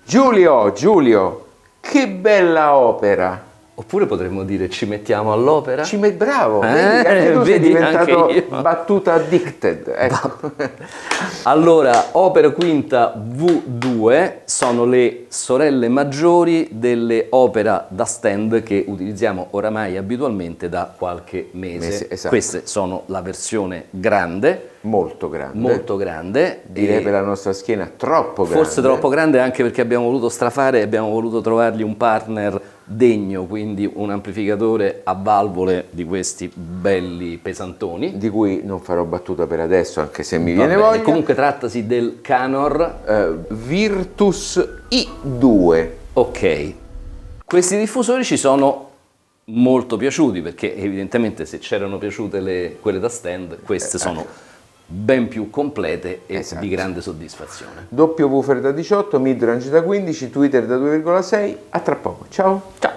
Giulio, che bella opera! Oppure potremmo dire ci mettiamo all'opera? Bravo, vedi, anche tu sei diventato anche io. battuta addicted. Ecco. Allora, opera quinta V2 sono le sorelle maggiori delle opera da stand che utilizziamo oramai abitualmente da qualche mese. Esatto. Queste sono la versione grande. Molto grande. Molto grande. Direi per la nostra schiena troppo grande. Forse troppo grande anche perché abbiamo voluto strafare e abbiamo voluto trovargli un partner degno, quindi un amplificatore a valvole di questi belli pesantoni. Di cui non farò battuta per adesso, anche se mi viene voglia. Comunque trattasi del Canor Virtus i2. Ok. Questi diffusori ci sono molto piaciuti perché evidentemente se c'erano piaciute quelle da stand, queste sono ben più complete e di grande soddisfazione. Doppio woofer da 18, midrange da 15, tweeter da 2,6. A tra poco, ciao! Ciao!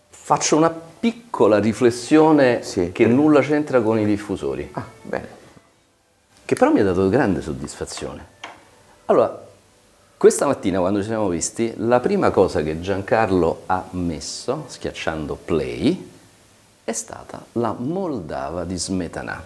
Faccio una piccola riflessione che nulla c'entra con i diffusori. Ah, bene. Che però mi ha dato grande soddisfazione. Allora, questa mattina quando ci siamo visti, la prima cosa che Giancarlo ha messo, schiacciando play, è stata la Moldava di Smetana.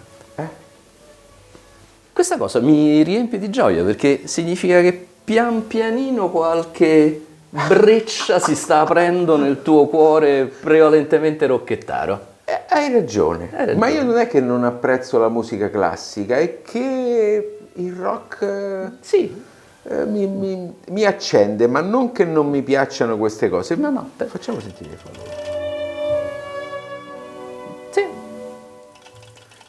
Questa cosa mi riempie di gioia perché significa che pian pianino qualche breccia si sta aprendo nel tuo cuore prevalentemente rocchettaro. Hai ragione, ma io non è che non apprezzo la musica classica, è che il rock mi accende, ma non che non mi piacciono queste cose. No, facciamo sentire il fondo. Sì.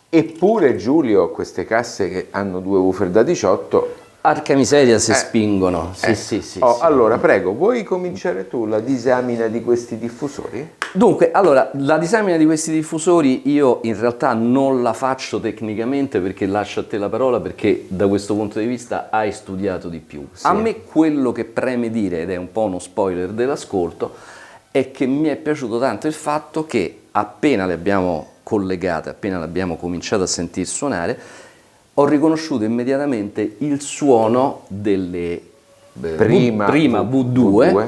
Eppure Giulio, queste casse che hanno due woofer da 18... Arca miseria se spingono. Sì. Allora, prego, vuoi cominciare tu la disamina di questi diffusori? Dunque, allora, la disamina di questi diffusori io in realtà non la faccio tecnicamente perché lascio a te la parola perché da questo punto di vista hai studiato di più. Sì. A me quello che preme dire, ed è un po' uno spoiler dell'ascolto, è che mi è piaciuto tanto il fatto che appena le abbiamo collegate, appena le abbiamo cominciato a sentir suonare, ho riconosciuto immediatamente il suono delle prima V2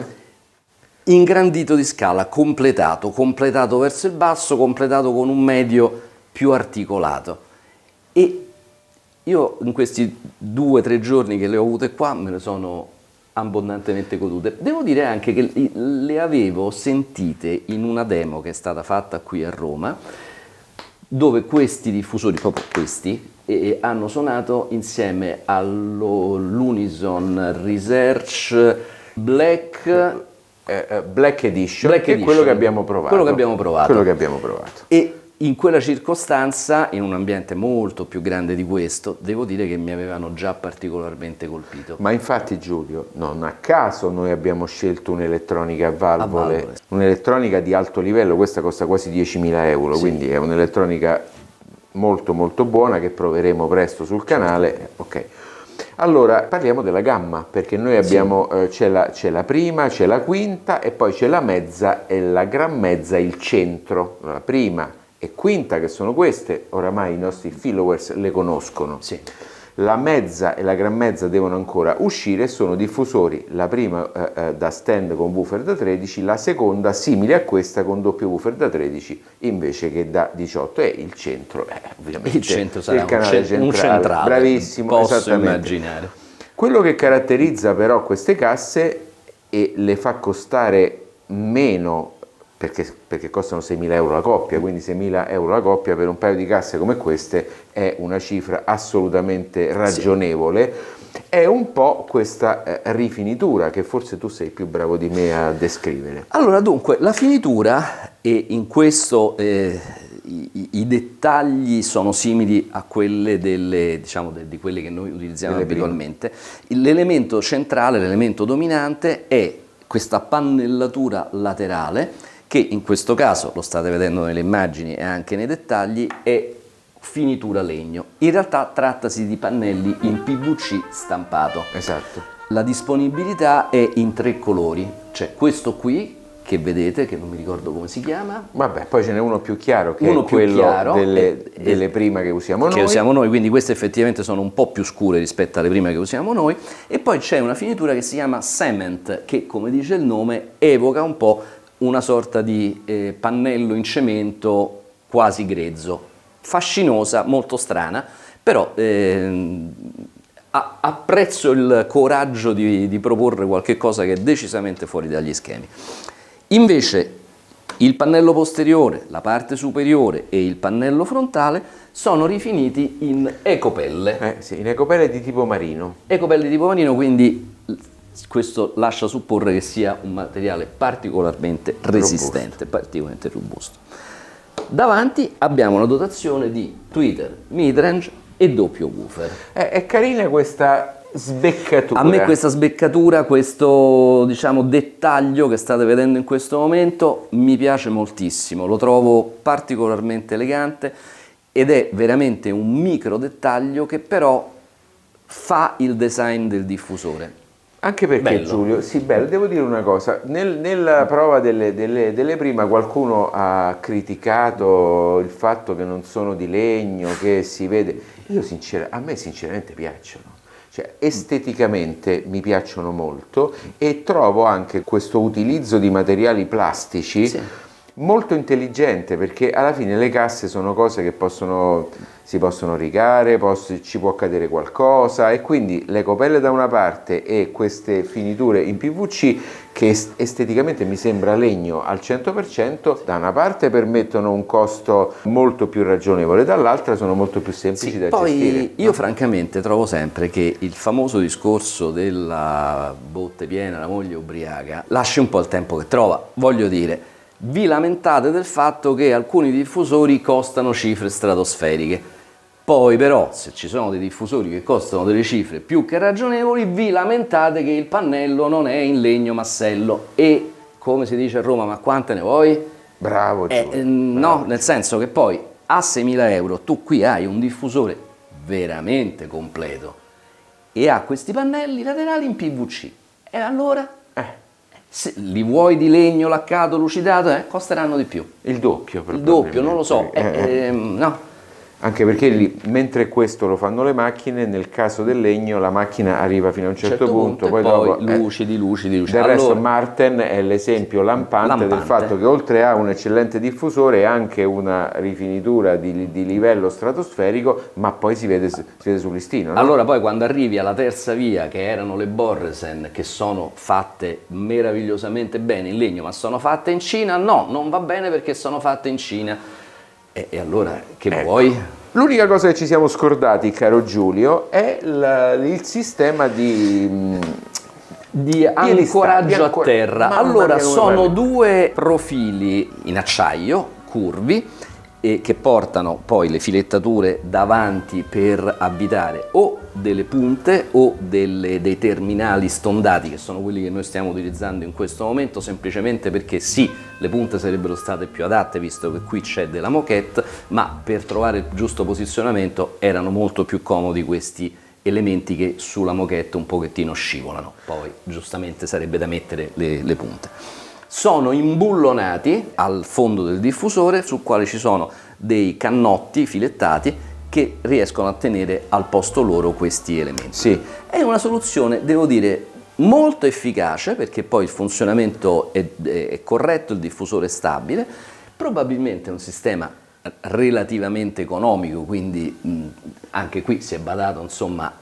ingrandito di scala, completato verso il basso, completato con un medio più articolato. E io in questi 2 o 3 giorni che le ho avute qua me le sono abbondantemente godute. Devo dire anche che le avevo sentite in una demo che è stata fatta qui a Roma, dove questi diffusori, proprio questi, hanno suonato insieme all'Unison Research Black Edition, che è quello che abbiamo provato. Quello che abbiamo provato. E in quella circostanza, in un ambiente molto più grande di questo, devo dire che mi avevano già particolarmente colpito. Ma infatti Giulio, non a caso noi abbiamo scelto un'elettronica a valvole, un'elettronica di alto livello, questa costa quasi 10.000 euro, quindi è un'elettronica molto molto buona che proveremo presto sul canale. Ok. Allora parliamo della gamma, perché noi abbiamo c'è la prima, c'è la quinta e poi c'è la mezza e la gran mezza, il centro. La prima e quinta, che sono queste, oramai i nostri followers le conoscono. Sì. La mezza e la gran mezza devono ancora uscire, sono diffusori, la prima da stand con woofer da 13, la seconda simile a questa con doppio woofer da 13 invece che da 18, e il centro, ovviamente il centro sarà il canale centrale. Bravissimo, posso immaginare. Quello che caratterizza però queste casse e le fa costare meno, perché costano 6.000 euro la coppia, quindi 6.000 euro la coppia per un paio di casse come queste è una cifra assolutamente ragionevole. È un po' questa rifinitura che forse tu sei più bravo di me a descrivere. Allora, dunque, la finitura, e in questo i dettagli sono simili a quelle di quelle che noi utilizziamo abitualmente. L'elemento centrale, l'elemento dominante è questa pannellatura laterale che in questo caso, lo state vedendo nelle immagini e anche nei dettagli, è finitura legno. In realtà trattasi di pannelli in PVC stampato. Esatto. La disponibilità è in 3 colori, c'è questo qui che vedete, che non mi ricordo come si chiama. Vabbè, poi ce n'è uno più chiaro, che Uno è più quello chiaro, delle prima che usiamo che noi. usiamo noi, quindi queste effettivamente sono un po' più scure rispetto alle prime che usiamo noi. E poi c'è una finitura che si chiama cement, che come dice il nome evoca un po' una sorta di pannello in cemento quasi grezzo, fascinosa, molto strana, però apprezzo il coraggio di proporre qualche cosa che è decisamente fuori dagli schemi. Invece il pannello posteriore, la parte superiore e il pannello frontale sono rifiniti in ecopelle. Sì, in ecopelle di tipo marino. Ecopelle di tipo marino, quindi questo lascia supporre che sia un materiale particolarmente resistente, particolarmente robusto. Davanti abbiamo una dotazione di tweeter, midrange e doppio woofer. È carina questa sbeccatura. A me questa sbeccatura, questo diciamo dettaglio che state vedendo in questo momento mi piace moltissimo, lo trovo particolarmente elegante ed è veramente un micro dettaglio che però fa il design del diffusore. Anche perché Bello. Giulio, sì, bello, devo dire una cosa, nella prova delle prima qualcuno ha criticato il fatto che non sono di legno, che si vede, a me sinceramente piacciono, cioè esteticamente mi piacciono molto e trovo anche questo utilizzo di materiali plastici Sì. molto intelligente, perché alla fine le casse sono cose che si possono rigare, ci può cadere qualcosa e quindi le copelle da una parte e queste finiture in PVC che esteticamente mi sembra legno al 100%, da una parte permettono un costo molto più ragionevole, dall'altra sono molto più semplici da gestire. Poi io francamente trovo sempre che il famoso discorso della botte piena, la moglie ubriaca, lasci un po' il tempo che trova, voglio dire. Vi lamentate del fatto che alcuni diffusori costano cifre stratosferiche. Poi però, se ci sono dei diffusori che costano delle cifre più che ragionevoli, vi lamentate che il pannello non è in legno massello. E, come si dice a Roma, ma quante ne vuoi? Bravo Giulio. No, nel senso che poi a 6.000 euro tu qui hai un diffusore veramente completo e ha questi pannelli laterali in PVC. E allora? Se li vuoi di legno laccato, lucidato, costeranno di più. Il doppio, Il doppio, non lo so. No. Anche perché mentre questo lo fanno le macchine, nel caso del legno la macchina arriva fino a un certo punto, poi dopo lucidi. Del resto Marten è l'esempio lampante del fatto che oltre a un eccellente diffusore è anche una rifinitura di livello stratosferico, ma poi si vede sul listino, no? Allora poi quando arrivi alla terza via, che erano le Borresen, che sono fatte meravigliosamente bene in legno, ma sono fatte in Cina, no, non va bene perché sono fatte in Cina. E allora che vuoi? L'unica cosa che ci siamo scordati, caro Giulio, è il sistema di ancoraggio a terra. Allora sono due profili in acciaio curvi e che portano poi le filettature davanti per avvitare o delle punte o dei terminali stondati, che sono quelli che noi stiamo utilizzando in questo momento, semplicemente perché sì, le punte sarebbero state più adatte visto che qui c'è della moquette, ma per trovare il giusto posizionamento erano molto più comodi questi elementi che sulla moquette un pochettino scivolano, poi giustamente sarebbe da mettere le punte. Sono imbullonati al fondo del diffusore, sul quale ci sono dei cannotti filettati che riescono a tenere al posto loro questi elementi. Sì. È una soluzione, devo dire, molto efficace perché poi il funzionamento è corretto, il diffusore è stabile, probabilmente è un sistema relativamente economico, quindi anche qui si è badato insomma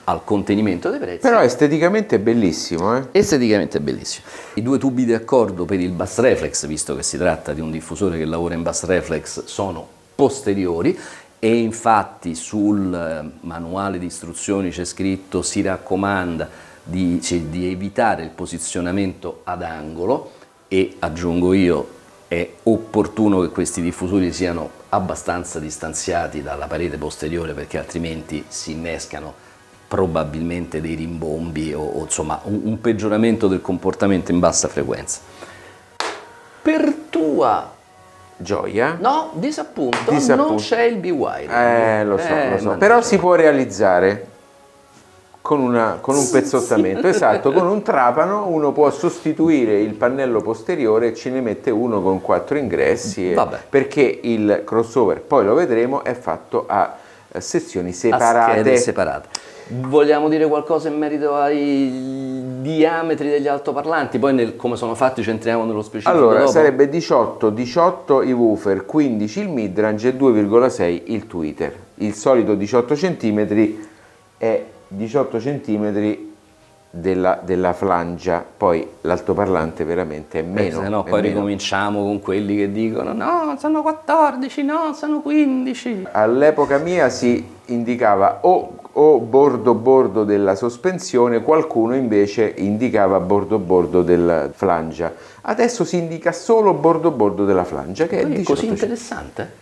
al contenimento dei prezzi. Però esteticamente è bellissimo, Esteticamente è bellissimo. I due tubi di accordo per il bass reflex, visto che si tratta di un diffusore che lavora in bass reflex, sono posteriori e infatti sul manuale di istruzioni c'è scritto si raccomanda di evitare il posizionamento ad angolo e aggiungo io è opportuno che questi diffusori siano abbastanza distanziati dalla parete posteriore perché altrimenti si innescano probabilmente dei rimbombi o insomma un peggioramento del comportamento in bassa frequenza. Per tua gioia, disappunto. Non c'è il B-Wire. Lo so. Però si può realizzare. con un pezzottamento, esatto, con un trapano uno può sostituire il pannello posteriore e ce ne mette uno con 4 ingressi, perché il crossover, poi lo vedremo, è fatto a sezioni separate. A schede separate. Vogliamo dire qualcosa in merito ai diametri degli altoparlanti? Poi come sono fatti ci entriamo nello specifico allora, dopo. sarebbe 18 i woofer, 15 il midrange e 2,6 il tweeter. Il solito 18 cm è 18 cm della flangia, poi l'altoparlante veramente è meno. Se no poi ricominciamo con quelli che dicono no, sono 14, no, sono 15. All'epoca mia si indicava o bordo della sospensione, qualcuno invece indicava bordo della flangia. Adesso si indica solo bordo della flangia, che è così interessante.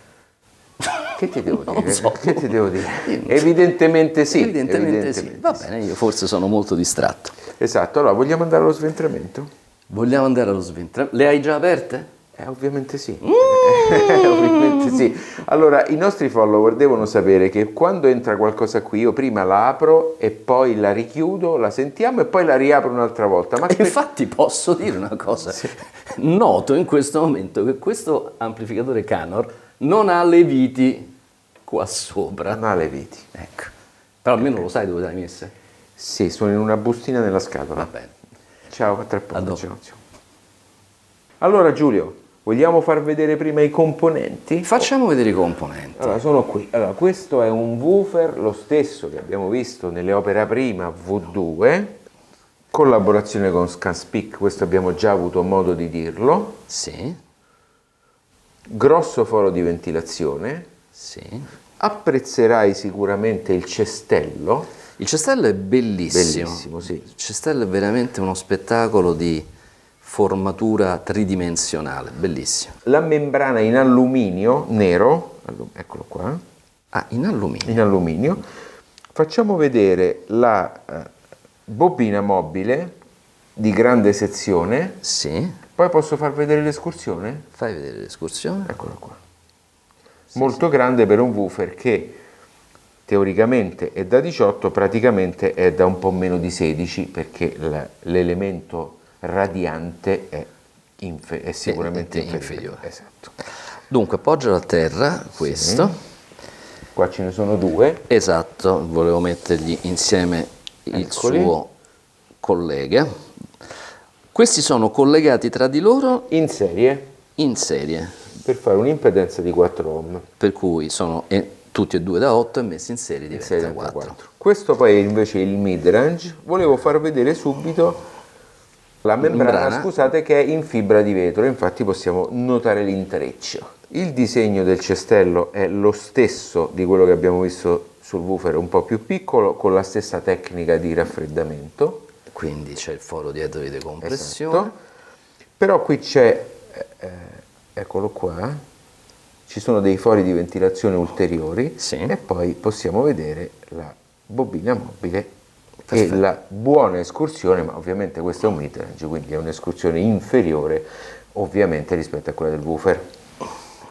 Che ti devo dire? So. Che ti devo dire? Evidentemente sì. Evidentemente sì. Va bene, io forse sono molto distratto. Esatto, allora vogliamo andare allo sventramento? Vogliamo andare allo sventramento? Le hai già aperte? Ovviamente sì. Ovviamente sì. Allora, i nostri follower devono sapere che quando entra qualcosa qui, io prima la apro e poi la richiudo, la sentiamo e poi la riapro un'altra volta. Ma infatti posso dire una cosa. Sì. Noto in questo momento che questo amplificatore Canor non ha le viti qua sopra. Non ha le viti. Ecco. Però almeno lo sai dove le hai messe? Sì, sono in una bustina nella scatola. Va bene. Ciao, a tra poco. Ciao. Allora Giulio, vogliamo far vedere prima i componenti? Facciamo vedere i componenti. Allora, sono qui. Allora, questo è un woofer, lo stesso che abbiamo visto nelle opera prima V2, collaborazione con Scanspeak, questo abbiamo già avuto modo di dirlo. Sì. Grosso foro di ventilazione. Sì. Apprezzerai sicuramente il cestello. Il cestello è bellissimo. Bellissimo, sì. Il cestello è veramente uno spettacolo di formatura tridimensionale, bellissimo. La membrana in alluminio nero, eccolo qua. Ah, in alluminio. In alluminio. Facciamo vedere la bobina mobile di grande sezione. Sì. Poi posso far vedere l'escursione? Fai vedere l'escursione. Eccola qua. Sì, molto grande per un woofer che teoricamente è da 18, praticamente è da un po' meno di 16 perché l'elemento radiante è sicuramente inferiore. Esatto. Dunque appoggialo a terra questo. Sì. Qua ce ne sono 2. Esatto, volevo mettergli insieme il suo collega. Questi sono collegati tra di loro in serie per fare un'impedenza di 4 ohm. Per cui sono tutti e due da 8 e messi in serie diventa 4. Questo poi è invece il midrange. Volevo far vedere subito la membrana, scusate, che è in fibra di vetro, infatti possiamo notare l'intreccio. Il disegno del cestello è lo stesso di quello che abbiamo visto sul woofer, un po' più piccolo, con la stessa tecnica di raffreddamento. Quindi c'è il foro dietro di decompressione. Esatto. Però qui c'è, eccolo qua, ci sono dei fori di ventilazione ulteriori, sì. E poi possiamo vedere la bobina mobile. Perfetto. E la buona escursione, ma ovviamente questo è un midrange, quindi è un'escursione inferiore ovviamente rispetto a quella del woofer.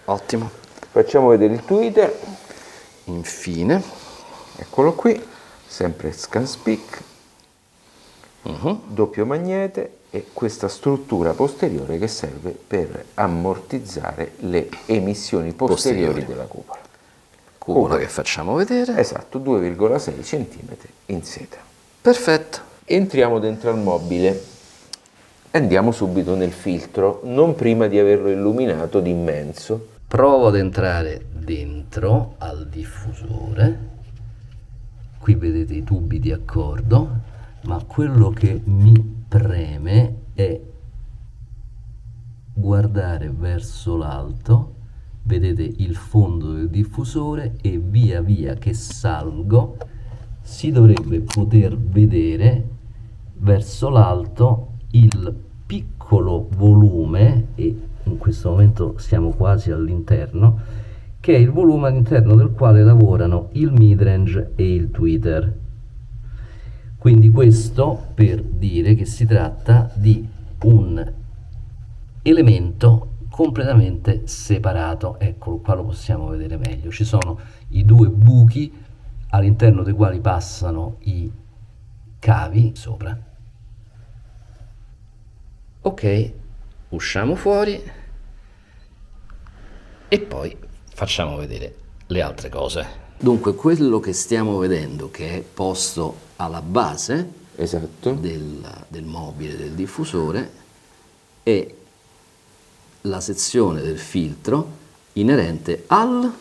Ottimo. Facciamo vedere il tweeter. Infine. Eccolo qui, sempre Scanspeak, doppio magnete e questa struttura posteriore che serve per ammortizzare le emissioni posteriori della cupola. Cupola che facciamo vedere. Esatto, 2,6 cm in seta. Perfetto. Entriamo dentro al mobile e andiamo subito nel filtro, non prima di averlo illuminato d'immenso. Provo ad entrare dentro al diffusore. Qui vedete i tubi di accordo, ma quello che mi preme è guardare verso l'alto. Vedete il fondo del diffusore e via via che salgo si dovrebbe poter vedere verso l'alto il piccolo volume, e in questo momento siamo quasi all'interno, che è il volume all'interno del quale lavorano il midrange e il tweeter. Quindi questo per dire che si tratta di un elemento completamente separato. Eccolo qua, lo possiamo vedere meglio. Ci sono i due buchi all'interno dei quali passano i cavi sopra. Ok, usciamo fuori e poi facciamo vedere le altre cose. Dunque, quello che stiamo vedendo, che è posto alla base Esatto. del mobile, del diffusore, è la sezione del filtro inerente al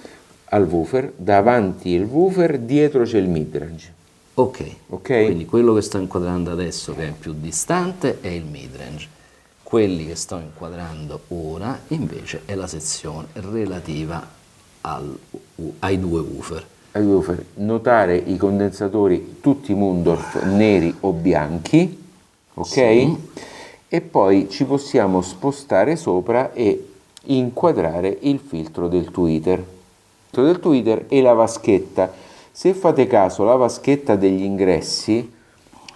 woofer, davanti il woofer, dietro c'è il midrange. ok. Ok? Quindi quello che sto inquadrando adesso, che è più distante, è il midrange. Quelli che sto inquadrando ora invece è la sezione relativa ai due woofer. Ai woofer. Notare i condensatori tutti Mundorf neri o bianchi, ok? Sì. E poi ci possiamo spostare sopra e inquadrare il filtro del tweeter. Il filtro del tweeter e la vaschetta. Se fate caso, la vaschetta degli ingressi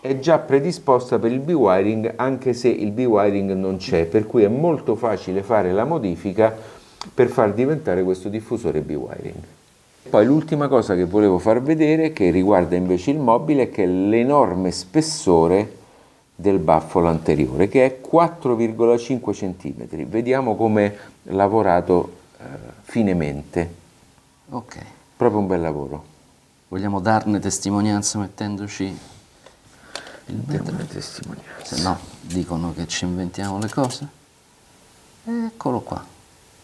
è già predisposta per il B-wiring, anche se il B-wiring non c'è, per cui è molto facile fare la modifica per far diventare questo diffusore B-wiring. Poi l'ultima cosa che volevo far vedere, che riguarda invece il mobile, è che è l'enorme spessore del baffolo anteriore, che è 4,5 cm. Vediamo come lavorato finemente. Ok. Proprio un bel lavoro. Vogliamo darne testimonianza mettendoci il metro? Diamo una testimonianza. Se no, dicono che ci inventiamo le cose. Eccolo qua.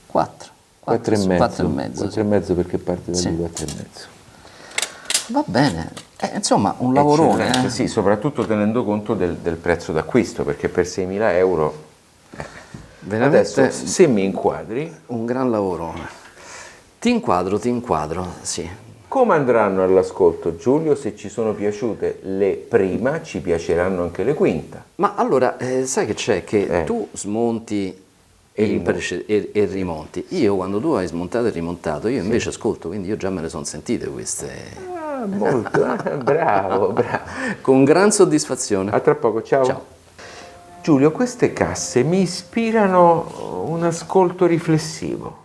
4. 4,5. 4,5. 4,5 perché parte da Sì. 4,5. Va bene. Insomma, un lavorone. Eccellente, sì, soprattutto tenendo conto del prezzo d'acquisto, perché per 6.000 euro... Veramente Adesso, se mi inquadri, un gran lavorone. Ti inquadro, sì. come andranno all'ascolto, Giulio? Se ci sono piaciute le prima, ci piaceranno anche le quinta. Ma allora, sai che c'è? Che tu smonti e rimonti. Io quando tu hai smontato e rimontato, io invece ascolto, quindi io già me le sono sentite queste. Ah, molto, bravo, bravo. Con gran soddisfazione. A tra poco, ciao. Ciao. Giulio, queste casse mi ispirano un ascolto riflessivo.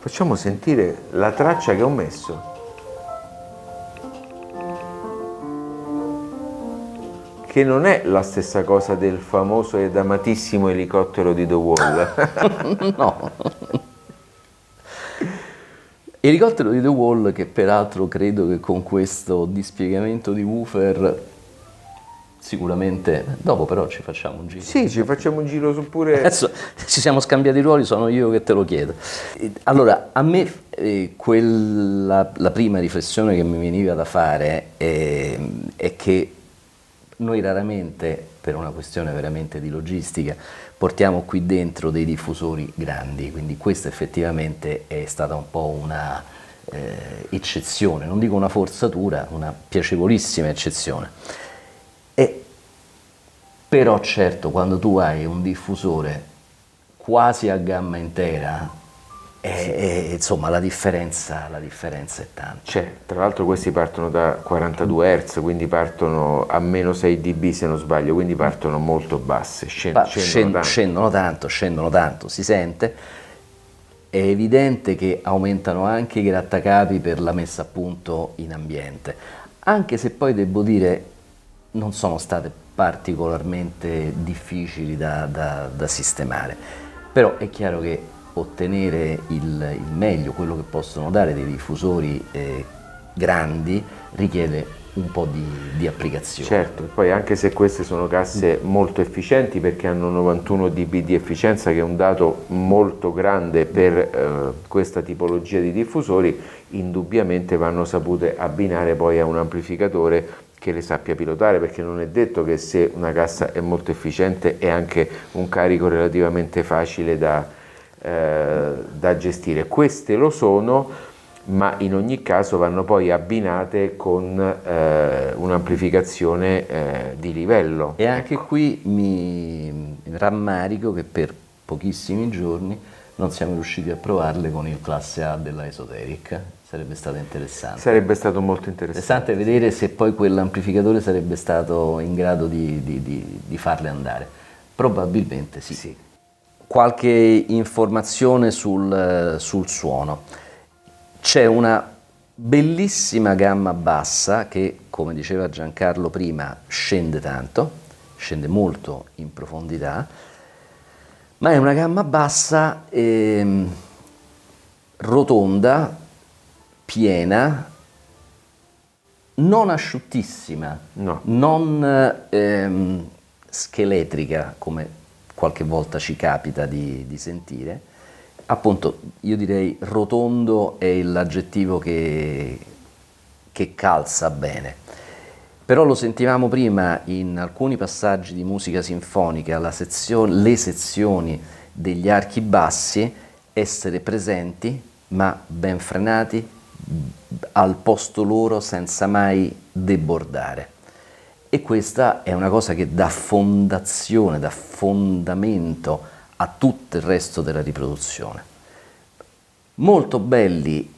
Facciamo sentire la traccia che ho messo. Che non è la stessa cosa del famoso ed amatissimo elicottero di The Wall. No. Elicottero di The Wall, che peraltro credo che con questo dispiegamento di woofer sicuramente dopo però ci facciamo un giro. Sì, ci facciamo un giro su pure... Adesso ci siamo scambiati i ruoli, sono io che te lo chiedo. Allora, a me la prima riflessione che mi veniva da fare è che noi raramente, per una questione veramente di logistica, portiamo qui dentro dei diffusori grandi, quindi questa effettivamente è stata un po' una eccezione, non dico una forzatura, una piacevolissima eccezione. Però certo, quando tu hai un diffusore quasi a gamma intera, insomma la differenza è tanta. C'è, tra l'altro questi partono da 42 Hz, quindi partono a meno 6 dB se non sbaglio, quindi partono molto basse, Scendono tanto, si sente. È evidente che aumentano anche i grattacapi per la messa a punto in ambiente, anche se poi devo dire non sono state particolarmente difficili da sistemare, però è chiaro che ottenere il meglio, quello che possono dare dei diffusori grandi, richiede un po' di applicazione. Certo, poi anche se queste sono casse molto efficienti perché hanno 91 dB di efficienza, che è un dato molto grande per questa tipologia di diffusori, indubbiamente vanno sapute abbinare poi a un amplificatore che le sappia pilotare, perché non è detto che se una cassa è molto efficiente è anche un carico relativamente facile da gestire. Queste lo sono, ma in ogni caso vanno poi abbinate con un'amplificazione di livello. E anche qui mi rammarico che per pochissimi giorni non siamo riusciti a provarle con il classe A della Esoteric. Sarebbe stato interessante. Sarebbe stato molto interessante. Vedere se poi quell'amplificatore sarebbe stato in grado di farle andare. Probabilmente sì. Qualche informazione sul suono. C'è una Bellissima gamma bassa che, come diceva Giancarlo prima, scende tanto, scende molto in profondità, ma è una gamma bassa rotonda, piena, non asciuttissima, No. non scheletrica, come qualche volta ci capita di sentire. Appunto, io direi rotondo è l'aggettivo che calza bene. Però lo sentivamo prima in alcuni passaggi di musica sinfonica, le sezioni degli archi bassi essere presenti, ma ben frenati, al posto loro senza mai debordare. E questa è una cosa che dà fondazione, dà fondamento a tutto il resto della riproduzione. Molto belli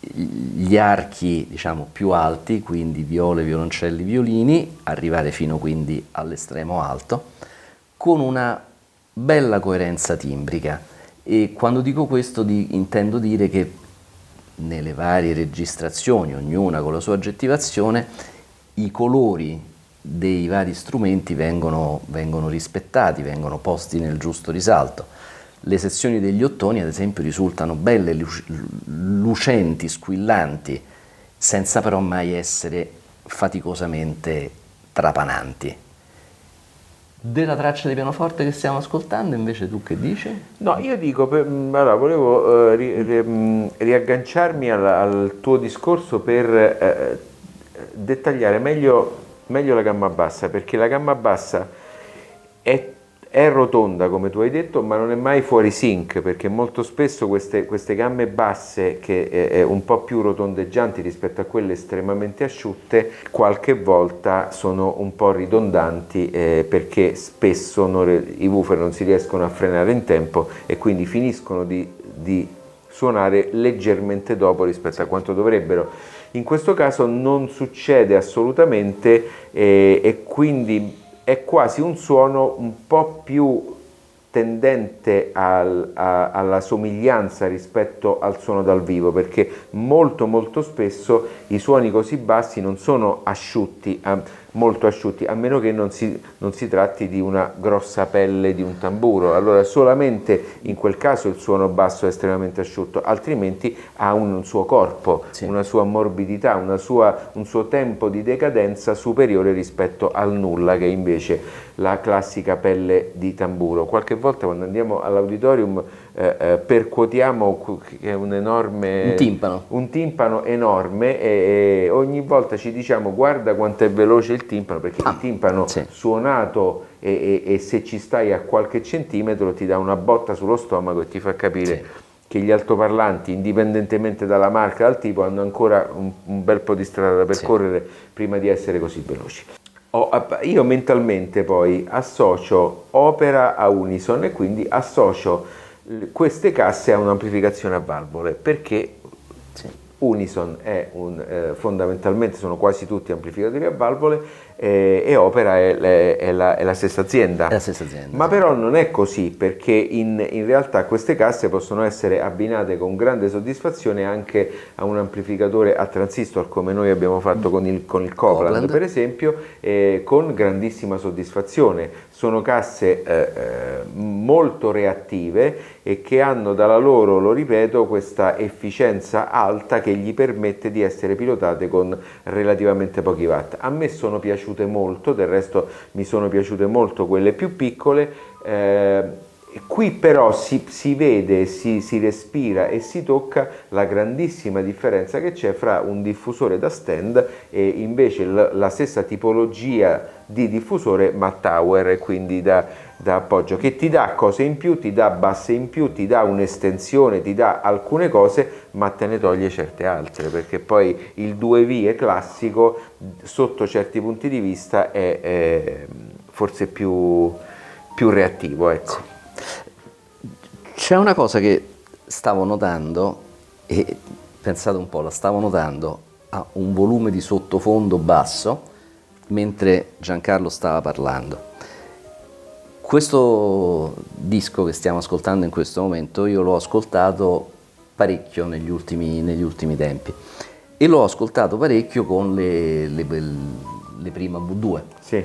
gli archi, diciamo, più alti, quindi viole, violoncelli, violini, arrivare fino quindi all'estremo alto, con una bella coerenza timbrica. E quando dico questo intendo dire che nelle varie registrazioni, ognuna con la sua aggettivazione, i colori dei vari strumenti vengono rispettati, vengono posti nel giusto risalto. Le sezioni degli ottoni, ad esempio, risultano belle, lucenti, squillanti, senza però mai essere faticosamente trapananti. Della traccia di pianoforte che stiamo ascoltando, invece, tu che dici? No, io dico, allora, volevo riagganciarmi al tuo discorso per dettagliare meglio la gamma bassa, perché la gamma bassa è rotonda, come tu hai detto, ma non è mai fuori sync, perché molto spesso queste gamme basse, che è un po' più rotondeggianti rispetto a quelle estremamente asciutte, qualche volta sono un po' ridondanti, perché spesso i woofer non si riescono a frenare in tempo e quindi finiscono di suonare leggermente dopo rispetto a quanto dovrebbero. In questo caso non succede assolutamente, e quindi è quasi un suono un po' più tendente alla somiglianza rispetto al suono dal vivo, perché molto molto spesso i suoni così bassi non sono asciutti, molto asciutti, a meno che non si tratti di una grossa pelle di un tamburo. Allora solamente in quel caso il suono basso è estremamente asciutto, altrimenti ha un suo corpo, sì, una sua morbidità, un suo tempo di decadenza superiore rispetto al nulla, che è invece la classica pelle di tamburo. Qualche volta quando andiamo all'auditorium percuotiamo che è un timpano enorme, e ogni volta ci diciamo: guarda quanto è veloce il timpano, perché il timpano, sì, suonato e se ci stai a qualche centimetro ti dà una botta sullo stomaco e ti fa capire, sì, che gli altoparlanti, indipendentemente dalla marca e dal tipo, hanno ancora un bel po' di strada da percorrere, sì, prima di essere così veloci. Io mentalmente poi associo opera a unison e quindi associo queste casse a un'amplificazione a valvole, perché sì, unison è fondamentalmente sono quasi tutti amplificatori a valvole, e opera è la stessa azienda. È la stessa azienda. Ma sì, però non è così, perché in realtà queste casse possono essere abbinate con grande soddisfazione anche a un amplificatore a transistor, come noi abbiamo fatto con il Copland, per esempio, con grandissima soddisfazione. Sono casse molto reattive e che hanno dalla loro, lo ripeto, questa efficienza alta che gli permette di essere pilotate con relativamente pochi watt. A me sono piaciute molto, del resto mi sono piaciute molto quelle più piccole. Qui però si vede, si respira e si tocca la grandissima differenza che c'è fra un diffusore da stand e invece la stessa tipologia di diffusore ma tower, e quindi da appoggio, che ti dà cose in più, ti dà basse in più, ti dà un'estensione, ti dà alcune cose, ma te ne toglie certe altre, perché poi il due vie classico sotto certi punti di vista è forse più reattivo, ecco. C'è una cosa che stavo notando, e pensate un po', la stavo notando a un volume di sottofondo basso mentre Giancarlo stava parlando. Questo disco che stiamo ascoltando in questo momento io l'ho ascoltato parecchio negli ultimi tempi e l'ho ascoltato parecchio con le Prima V2. Sì.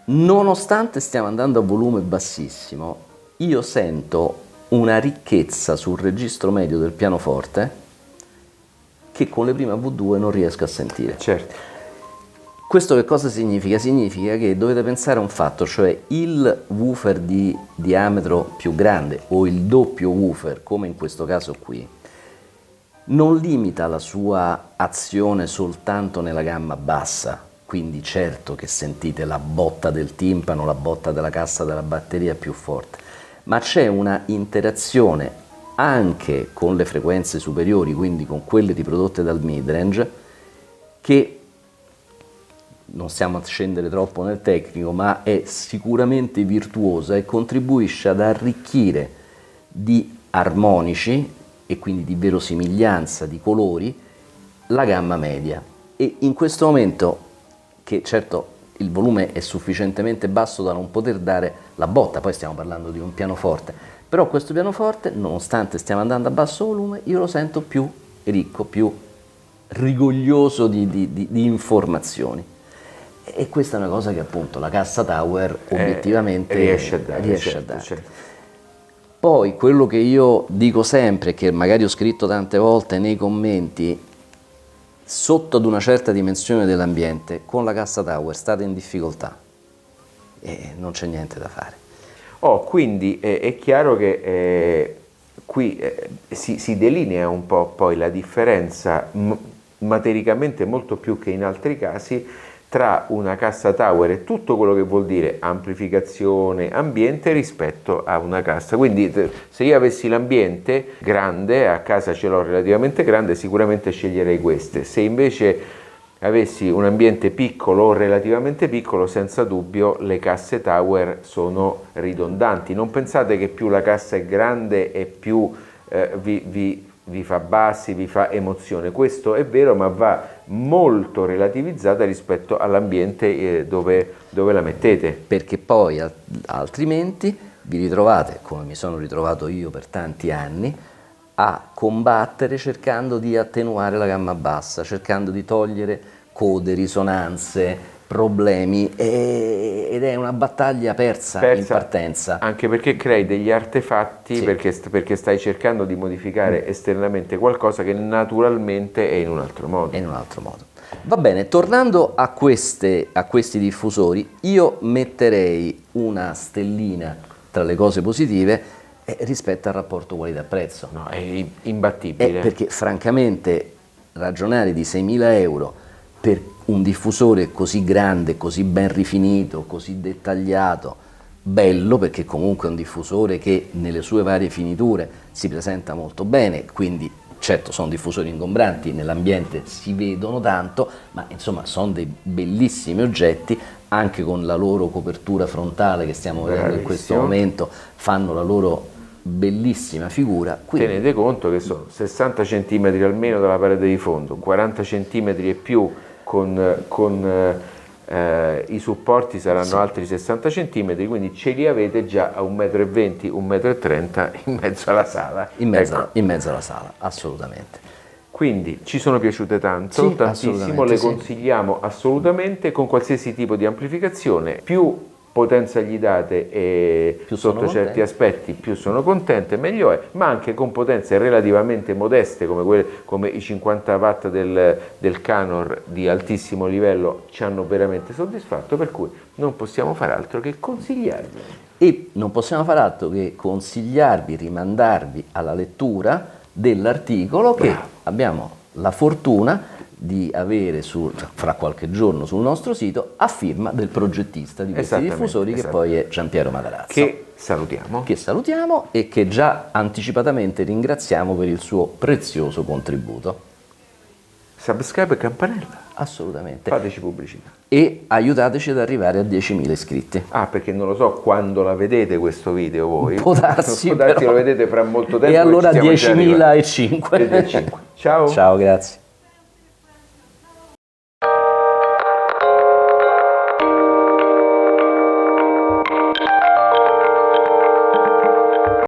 Nonostante stiamo andando a volume bassissimo, io sento una ricchezza sul registro medio del pianoforte che con le Prima V2 non riesco a sentire. Certo. Questo che cosa significa? Significa che dovete pensare a un fatto, cioè il woofer di diametro più grande o il doppio woofer, come in questo caso qui, non limita la sua azione soltanto nella gamma bassa, quindi certo che sentite la botta del timpano, la botta della cassa della batteria più forte, ma c'è una interazione anche con le frequenze superiori, quindi con quelle riprodotte dal midrange, che non stiamo a scendere troppo nel tecnico, ma è sicuramente virtuosa e contribuisce ad arricchire di armonici e quindi di verosimiglianza di colori la gamma media. E in questo momento, che certo il volume è sufficientemente basso da non poter dare la botta, poi stiamo parlando di un pianoforte, però questo pianoforte, nonostante stiamo andando a basso volume, io lo sento più ricco, più rigoglioso di informazioni. E questa è una cosa che appunto la Cassa Tower obiettivamente riesce a dare. Certo. Poi quello che io dico sempre, che magari ho scritto tante volte nei commenti, sotto ad una certa dimensione dell'ambiente, con la Cassa Tower state in difficoltà e non c'è niente da fare. Quindi è chiaro che qui si delinea un po' poi la differenza matericamente molto più che in altri casi tra una Cassa Tower e tutto quello che vuol dire amplificazione, ambiente rispetto a una cassa. Quindi se io avessi l'ambiente grande, a casa ce l'ho relativamente grande, sicuramente sceglierei queste. Se invece avessi un ambiente piccolo o relativamente piccolo, senza dubbio le casse Tower sono ridondanti. Non pensate che più la cassa è grande e più vi fa bassi, vi fa emozione. Questo è vero, ma va molto relativizzata rispetto all'ambiente dove la mettete. Perché poi altrimenti vi ritrovate, come mi sono ritrovato io per tanti anni, a combattere cercando di attenuare la gamma bassa, cercando di togliere code, risonanze, problemi, ed è una battaglia persa in partenza. Anche perché crei degli artefatti, sì, perché stai cercando di modificare esternamente qualcosa che naturalmente è in un altro modo. Va bene, tornando a questi diffusori, io metterei una stellina tra le cose positive rispetto al rapporto qualità-prezzo. No, è imbattibile. Perché francamente ragionare di 6.000 euro per un diffusore così grande, così ben rifinito, così dettagliato, bello, perché comunque è un diffusore che nelle sue varie finiture si presenta molto bene, quindi certo sono diffusori ingombranti, nell'ambiente si vedono tanto, ma insomma sono dei bellissimi oggetti, anche con la loro copertura frontale che stiamo vedendo in questo momento, fanno la loro bellissima figura. Quindi tenete conto che sono 60 cm almeno dalla parete di fondo, 40 cm e più con i supporti saranno, sì, altri 60 cm, quindi ce li avete già a 1,20 m, 1,30 m in mezzo alla sala. In mezzo alla sala, assolutamente. Quindi ci sono piaciute tanto, sì, tantissimo, le consigliamo assolutamente con qualsiasi tipo di amplificazione. Più potenza gli date e più sotto certi aspetti più sono contente, meglio è, ma anche con potenze relativamente modeste come i 50 watt del Canor di altissimo livello ci hanno veramente soddisfatto, per cui non possiamo fare altro che consigliarvi. E non possiamo fare altro che consigliarvi, rimandarvi alla lettura dell'articolo che abbiamo la fortuna di avere fra qualche giorno sul nostro sito a firma del progettista di questi diffusori, che poi è Giampiero Matarazzo, che salutiamo e che già anticipatamente ringraziamo per il suo prezioso contributo. Subscribe e campanella. Assolutamente. Fateci pubblicità. E aiutateci ad arrivare a 10.000 iscritti. Perché non lo so quando la vedete questo video voi. Può darsi lo vedete fra molto tempo. E allora 10.005. Ciao. Ciao, grazie.